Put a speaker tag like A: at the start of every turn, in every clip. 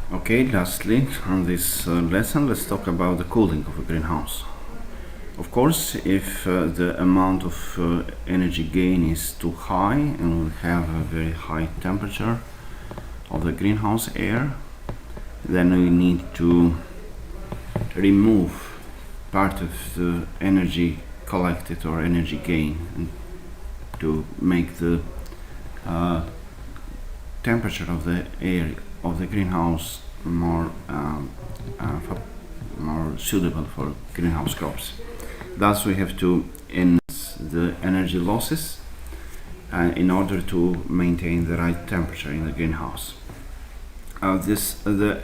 A: Okay, lastly, on this lesson, let's talk about the cooling of a greenhouse. Of course, if the amount of energy gain is too high and we have a very high temperature of the greenhouse air, then we need to remove part of the energy collected or energy gain and to make the temperature of the air of the greenhouse more suitable for greenhouse crops. Thus, we have to enhance the energy losses in order to maintain the right temperature in the greenhouse. The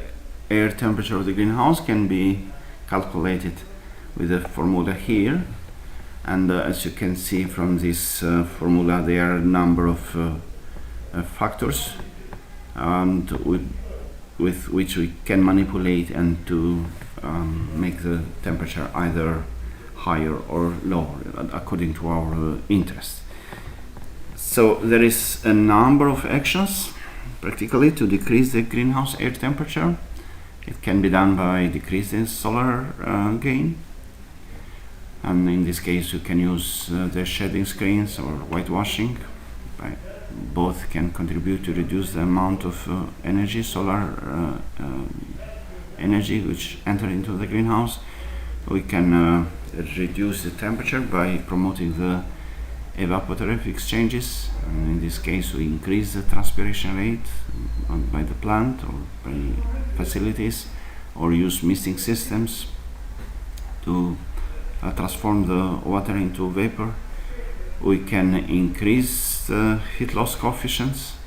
A: air temperature of the greenhouse can be calculated with the formula here, and as you can see from this formula, there are a number of factors and with which we can manipulate and to make the temperature either higher or lower according to our interest. So there is a number of actions practically to decrease the greenhouse air temperature. It can be done by decreasing solar gain, and in this case you can use the shading screens or whitewashing. Both can contribute to reduce the amount of solar energy which enter into the greenhouse. We can reduce the temperature by promoting the evapotrophic exchanges, and in this case we increase the transpiration rate by the plant or by facilities, or use misting systems to transform the water into vapor. We can increase the heat loss coefficients,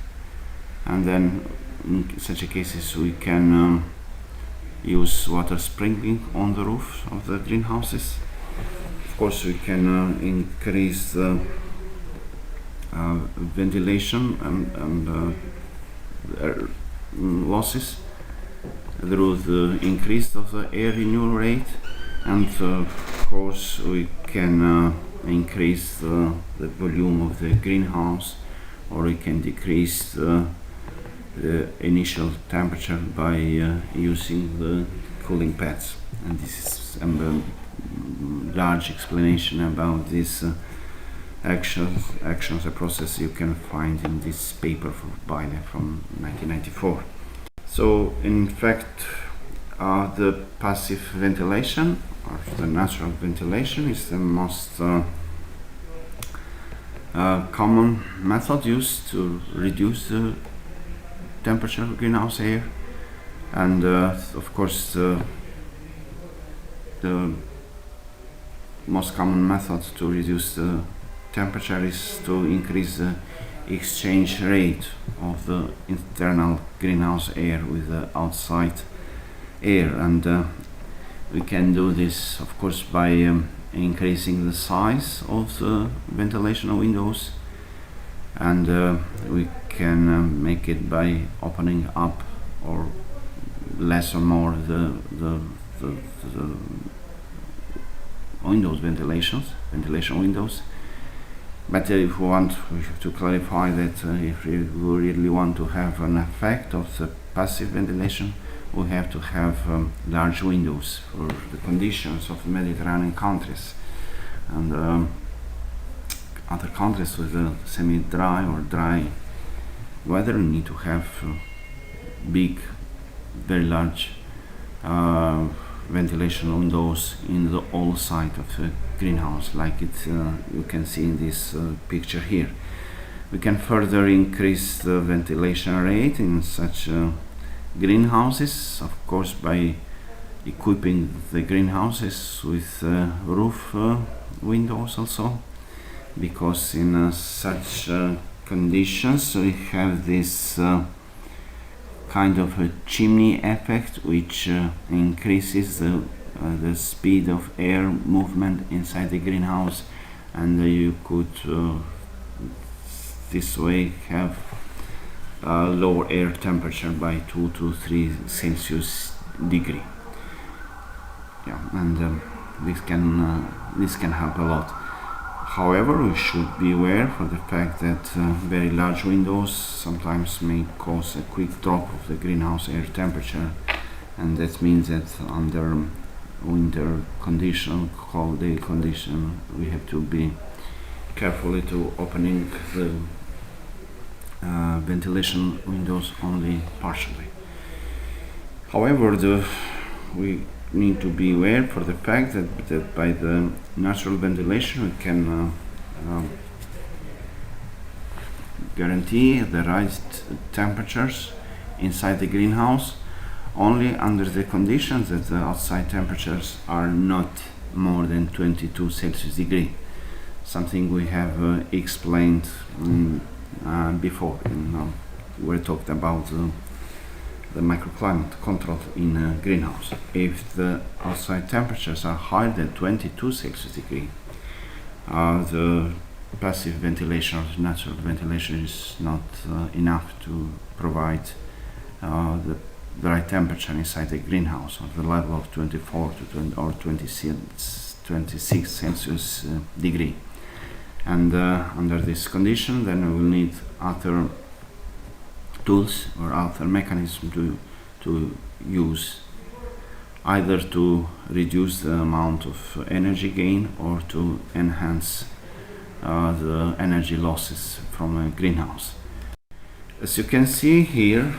A: and then in such cases we can use water sprinkling on the roof of the greenhouses. Of course, we can increase the ventilation and air losses through the increase of the air renewal rate, and of course we can increase the volume of the greenhouse, or we can decrease the initial temperature by using the cooling pads. And this is a large explanation about this actions, a process you can find in this paper from 1994. So in fact, the passive ventilation or the natural ventilation is the most common method used to reduce the temperature of greenhouse air, and of course the most common method to reduce the temperature is to increase the exchange rate of the internal greenhouse air with the outside air, and we can do this of course by increasing the size of the ventilation windows, and we can make it by opening up or less or more the ventilation windows. But if we have to clarify that if we really want to have an effect of the passive ventilation, we have to have large windows for the conditions of Mediterranean countries, and other countries with a semi-dry or dry weather need to have big, very large ventilation windows in the all side of the greenhouse, like you can see in this picture here. We can further increase the ventilation rate in such greenhouses, of course, by equipping the greenhouses with roof windows also, because in such conditions we have this kind of a chimney effect which increases the speed of air movement inside the greenhouse, and you could this way have lower air temperature by 2 to 3 Celsius degree. Yeah, and this can help a lot. However, we should be aware for the fact that very large windows sometimes may cause a quick drop of the greenhouse air temperature, and that means that under winter condition, cold day condition, we have to be carefully to opening the ventilation windows only partially. However, we need to be aware for the fact that by the natural ventilation we can guarantee the right temperatures inside the greenhouse only under the conditions that the outside temperatures are not more than 22 Celsius degree, something we have explained before we talked about the microclimate control in a greenhouse. If the outside temperatures are higher than 22 Celsius degree, the passive ventilation or natural ventilation is not enough to provide the right temperature inside the greenhouse at the level of 24 to 20 or 26 Celsius degree. And under this condition, then we will need other tools or other mechanism to use, either to reduce the amount of energy gain or to enhance the energy losses from a greenhouse. As you can see here,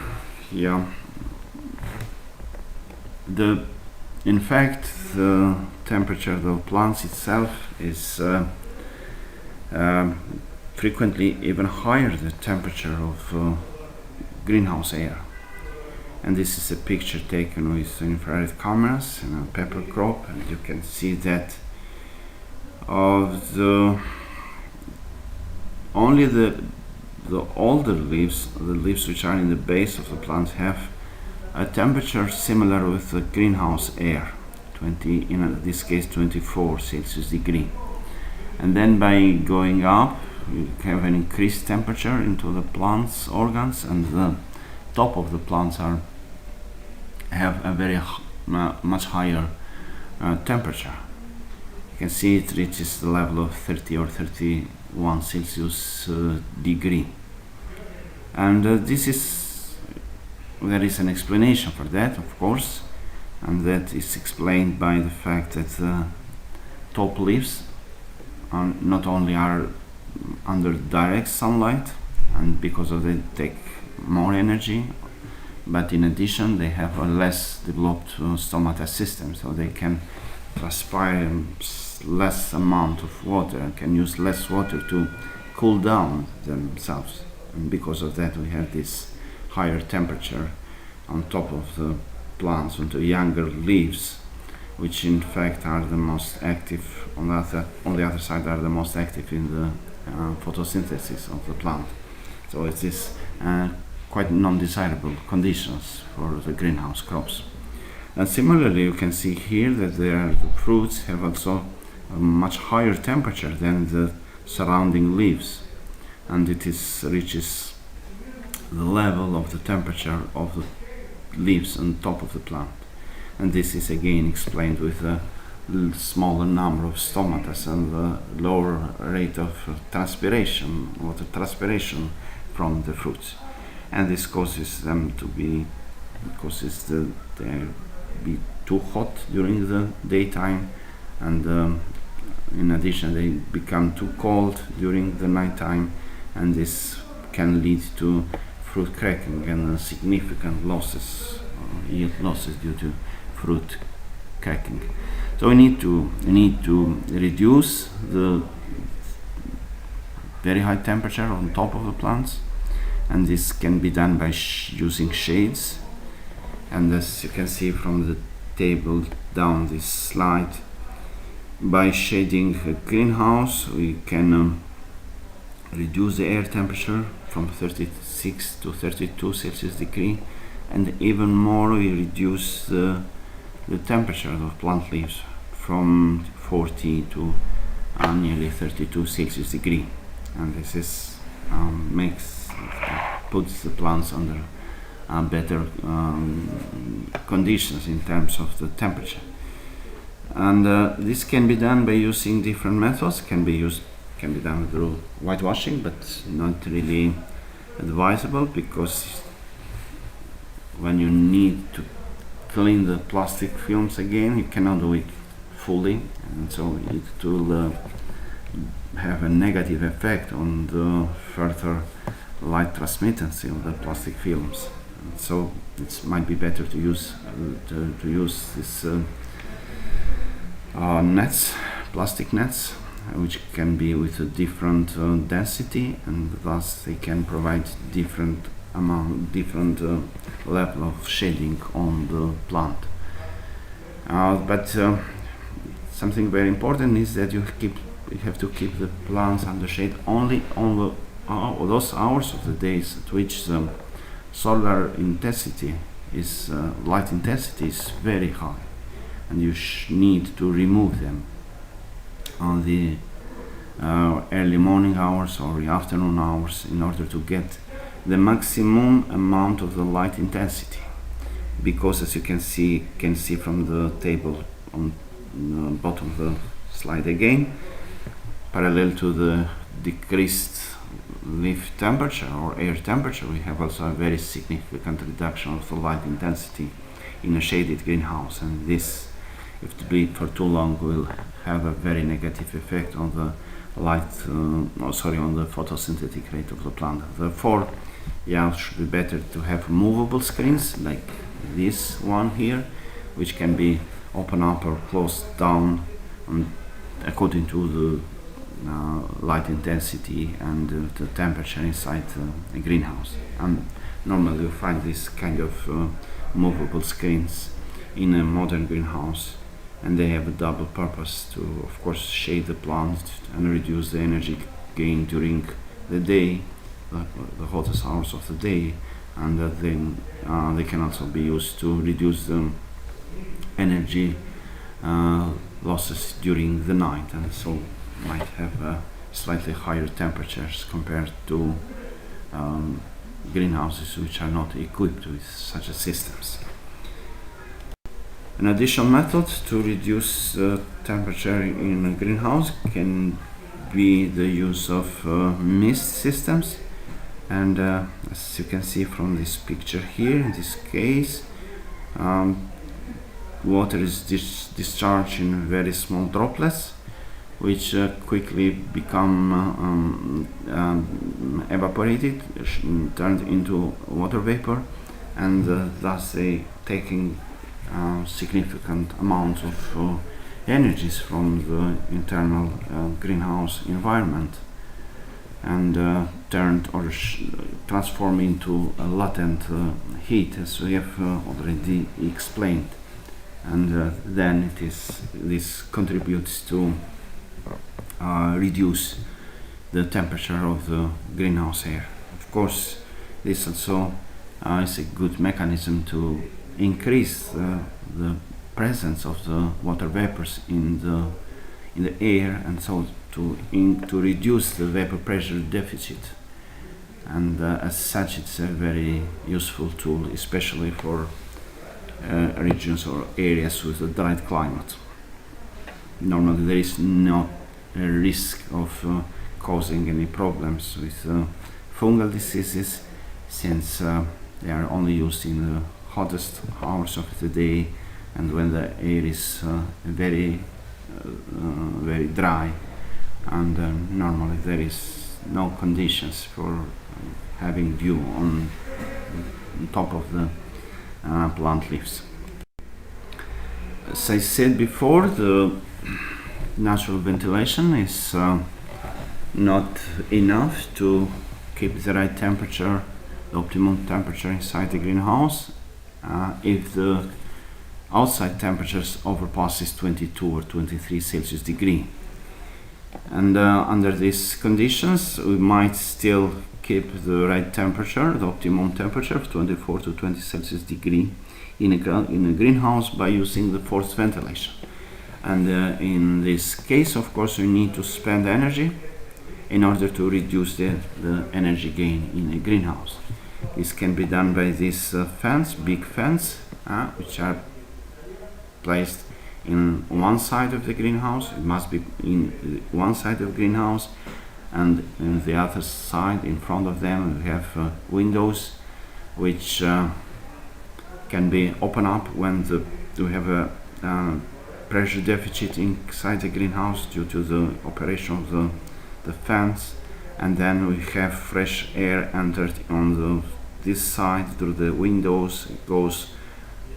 A: in fact the temperature of the plants itself is frequently even higher than the temperature of greenhouse air. And this is a picture taken with infrared cameras and a pepper crop, and you can see that only the older leaves, the leaves which are in the base of the plant, have a temperature similar with the greenhouse air, in this case 24 Celsius degree. And then by going up, you have an increased temperature into the plant's organs, and the top of the plants have a very much higher temperature. You can see it reaches the level of 30 or 31 Celsius degree. And there is an explanation for that, of course, and that is explained by the fact that the top leaves not only are under direct sunlight, and because of that they take more energy, but in addition they have a less developed stomata system, so they can transpire less amount of water and can use less water to cool down themselves, and because of that we have this higher temperature on top of the plants, on the younger leaves, which in fact are the most active on the other side, are the most active in the photosynthesis of the plant. So it is quite non-desirable conditions for the greenhouse crops. And similarly, you can see here that the fruits have also a much higher temperature than the surrounding leaves, and it reaches the level of the temperature of the leaves on top of the plant. And this is again explained with a smaller number of stomatas and the lower rate of water transpiration from the fruits. And this causes them to be too hot during the daytime, and in addition they become too cold during the nighttime, and this can lead to fruit cracking and significant yield losses due to fruit cracking. So we need to reduce the very high temperature on top of the plants, and this can be done by using shades. And as you can see from the table down this slide, by shading a greenhouse we can reduce the air temperature from 36 to 32 Celsius degree, and even more we reduce the temperature of plant leaves from 40 to nearly 32 Celsius degree, and this is puts the plants under better conditions in terms of the temperature. And this can be done by using different methods. Can be used can be done through whitewashing, but not really advisable, because when you need to clean the plastic films again, you cannot do it fully, and so it will have a negative effect on the further light transmittancy of the plastic films. And so it might be better to use this nets, plastic nets, which can be with a different density, and thus they can provide different level of shading on the plant. But something very important is that you have to keep the plants under shade only on those hours of the days at which the solar intensity is light intensity is very high, and you need to remove them on the early morning hours or the afternoon hours in order to get the maximum amount of the light intensity, because as you can see from the table on the bottom of the slide again, parallel to the decreased leaf temperature or air temperature, we have also a very significant reduction of the light intensity in a shaded greenhouse, and this, if to be for too long, will have a very negative effect on the on the photosynthetic rate of the plant. Therefore, it should be better to have movable screens like this one here, which can be open up or closed down according to the light intensity and the temperature inside a greenhouse. And normally you find this kind of movable screens in a modern greenhouse, and they have a double purpose to, of course, shade the plant and reduce the energy gain during the day, the hottest hours of the day, and then they can also be used to reduce the energy losses during the night, and so might have slightly higher temperatures compared to greenhouses which are not equipped with such systems. An additional method to reduce temperature in a greenhouse can be the use of mist systems, and as you can see from this picture here, in this case, water is discharged in very small droplets, which quickly become evaporated, turned into water vapor, and thus they taking significant amount of energies from the internal greenhouse environment, and turned or transformed into a latent heat, as we have already explained, and then this contributes to reduce the temperature of the greenhouse air. Of course, this also is a good mechanism to increase the presence of the water vapors in the air, and so to reduce the vapor pressure deficit. And as such, it's a very useful tool, especially for regions or areas with a dry climate. Normally there is no risk of causing any problems with fungal diseases, since they are only used in the hottest hours of the day and when the air is very dry, and normally there is no conditions for having dew on top of the plant leaves. As I said before, the natural ventilation is not enough to keep the right temperature, the optimum temperature inside the greenhouse, if the outside temperatures overpasses 22 or 23 Celsius degree. And under these conditions, we might still keep the right temperature, the optimum temperature of 24 to 20 Celsius degree in a greenhouse by using the forced ventilation. And in this case, of course, we need to spend energy in order to reduce the energy gain in a greenhouse. This can be done by these fans, big fans, which are placed in one side of the greenhouse. It must be in one side of the greenhouse, and in the other side, in front of them, we have windows which can be opened up when we have a pressure deficit inside the greenhouse due to the operation of the fans, and then we have fresh air entered on this side through the windows. It goes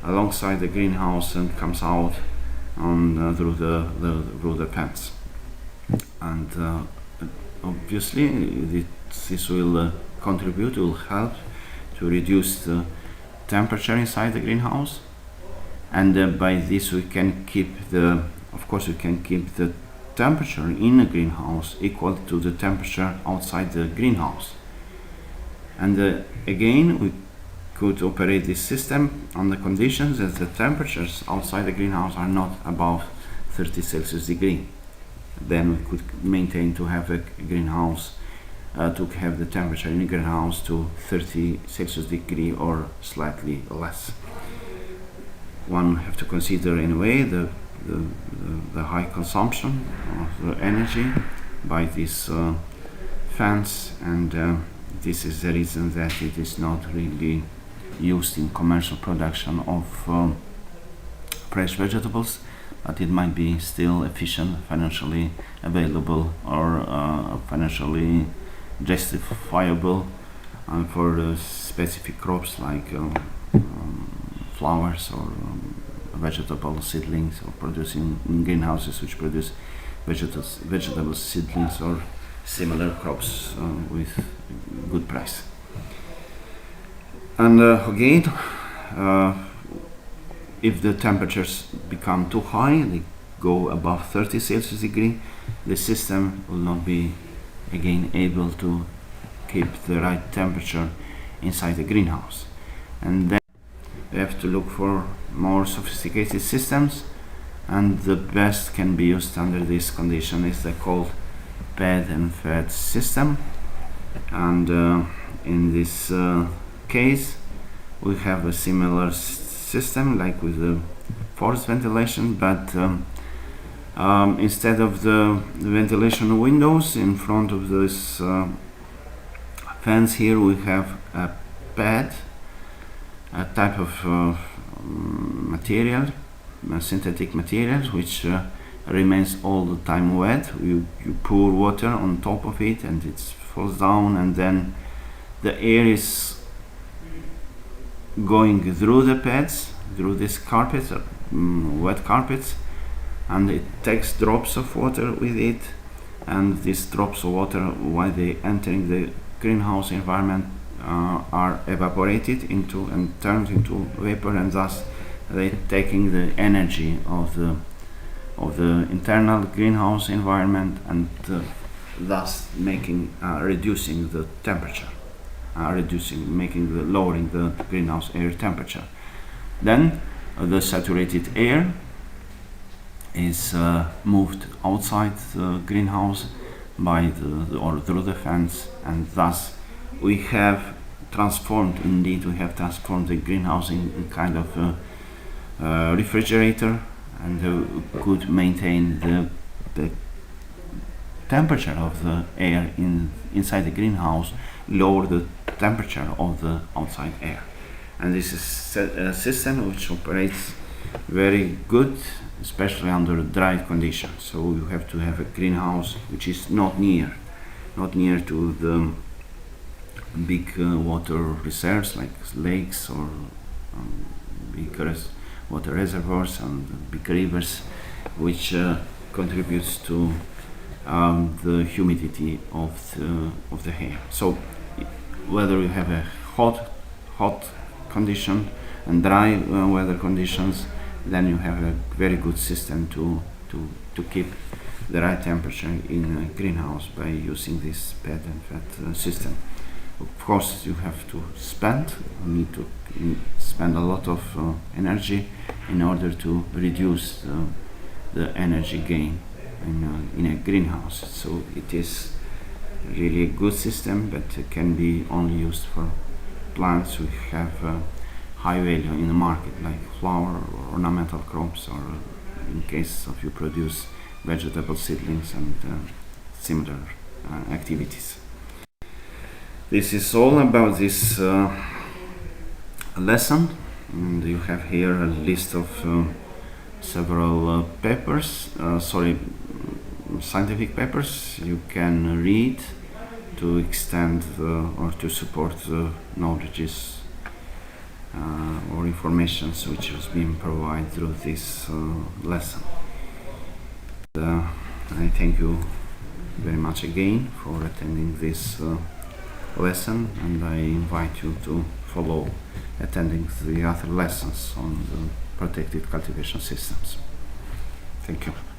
A: alongside the greenhouse and comes out on through the fans, and obviously this will contribute, will help to reduce the temperature inside the greenhouse, and by this we can keep the temperature in the greenhouse equal to the temperature outside the greenhouse. And again, we could operate this system on the conditions that the temperatures outside the greenhouse are not above 30 Celsius degree. Then we could maintain to have a greenhouse, to have the temperature in the greenhouse to 30 Celsius degree or slightly less. One have to consider in a way the high consumption of the energy by these fans, and this is the reason that it is not really used in commercial production of fresh vegetables, but it might be still efficient, financially available, or financially justifiable for specific crops like flowers or vegetable seedlings, or producing in greenhouses which produce vegetable seedlings or similar crops with good price. And again, if the temperatures become too high, they go above 30 Celsius degree, the system will not be again able to keep the right temperature inside the greenhouse. And then we have to look for more sophisticated systems, and the best can be used under this condition is the called bed and fed system. And in this case, we have a similar system like with the forced ventilation, but instead of the ventilation windows in front of this fence here, we have a bed, a type of material, synthetic materials, which remains all the time wet. You pour water on top of it and it falls down, and then the air is going through the pads, through this carpet, wet carpets, and it takes drops of water with it, and these drops of water, while they entering the greenhouse environment, are evaporated into and turned into vapor, and thus they taking the energy of the internal greenhouse environment, and thus making reducing the temperature, lowering the greenhouse air temperature. Then the saturated air is moved outside the greenhouse by or through the fence, and thus we have transformed the greenhouse in kind of a refrigerator, and could maintain the temperature of the air inside the greenhouse, lower the temperature of the outside air. And this is a system which operates very good, especially under dry conditions. So you have to have a greenhouse which is not near to the big water reserves like lakes or big water reservoirs and big rivers, which contributes to the humidity of the air. So whether you have a hot condition and dry weather conditions, then you have a very good system to keep the right temperature in a greenhouse by using this bed and fed system. Of course, you need to spend a lot of energy in order to reduce the energy gain in a greenhouse. So it is really a good system, but it can be only used for plants which have high value in the market, like flower or ornamental crops or in case of you produce vegetable seedlings and similar activities. This is all about this lesson, and you have here a list of several scientific papers you can read to extend or to support the knowledges or information which has been provided through this lesson. I thank you very much again for attending this lesson, and I invite you to follow attending the other lessons on the protected cultivation systems. Thank you.